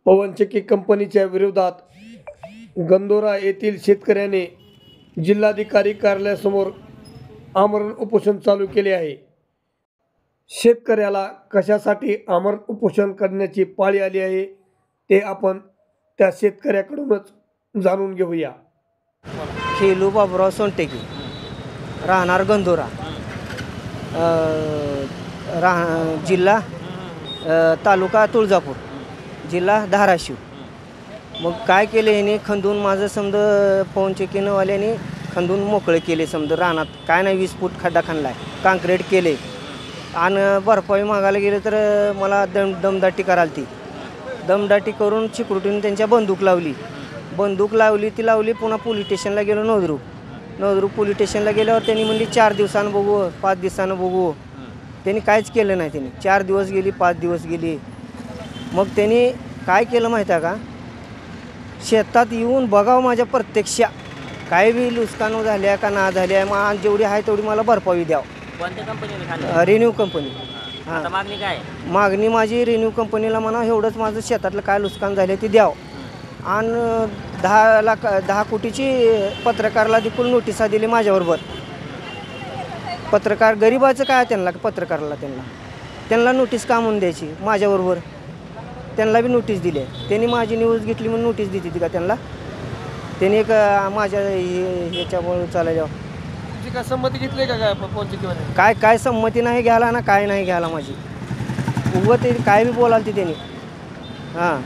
पवनचक्की कंपनीच्या विरोधात गंधोरा येथील शेतकऱ्याने जिल्हाधिकारी कार्यालयासमोर आमरण उपोषण चालू केले आहे। शेतकऱ्याला कशासाठी आमरण उपोषण करण्याची पाळी आली आहे ते आपण त्या शेतकऱ्याकडूनच जाणून घेऊया। खेलू बाबुराव सोनटेके, राहणार गंधोरा, जिल्हा तालुका तुळजापूर, जिल्हा धाराशिव। मग काय केले ह्याने, खंदून माझं समजा पवनचक्कीवाल्याने खंदून मोकळे केले, समजा रानात काय नाही 20 फूट खड्डा खणला आहे, काँक्रीट केले आणि भरपाई मागायला गेले तर मला दमदाटी करायला ती दमदाटी करून सिक्युरिटीने त्यांच्या बंदूक लावली ती लावली। पुन्हा पोलीस स्टेशनला गेलो, नवदुर्ग पोलीस स्टेशनला गेल्यावर त्यांनी म्हणली 4 दिवसानं बघू, 5 दिवसानं बघू। त्यांनी काहीच केलं नाही। त्यांनी 4 दिवस गेली, 5 दिवस गेली। मग त्यांनी काय केलं माहीत आहे का, शेतात येऊन बघावं माझ्या प्रत्यक्ष काय बी नुकसान झाल्या का ना झाल्या, मग जेवढी आहे तेवढी मला भरपाई द्यावं। कोणत्या कंपनीला? Renew company. आता मागणी काय? मागणी माझी रेन्यू कंपनीला म्हणा एवढंच माझं शेतातलं काय नुकसान झाले ते द्यावं, आणि 10 कोटीची पत्रकारला देखील नोटिसा दिली माझ्याबरोबर। पत्रकार गरीबाचं काय त्यांना, पत्रकाराला त्यांना नोटीस का म्हणून द्यायची, माझ्याबरोबर त्यांना बी नोटीस दिली। त्यांनी माझी न्यूज घेतली म्हणून नोटीस देते का त्यांना, त्यांनी एक माझ्या ह्याच्यामुळे चालायला तुमची काय संमती घेतली का काय संमती नाही घ्यायला ना, काय नाही घ्यायला माझी, उगं ते काय बी बोलाल ती त्यांनी। हां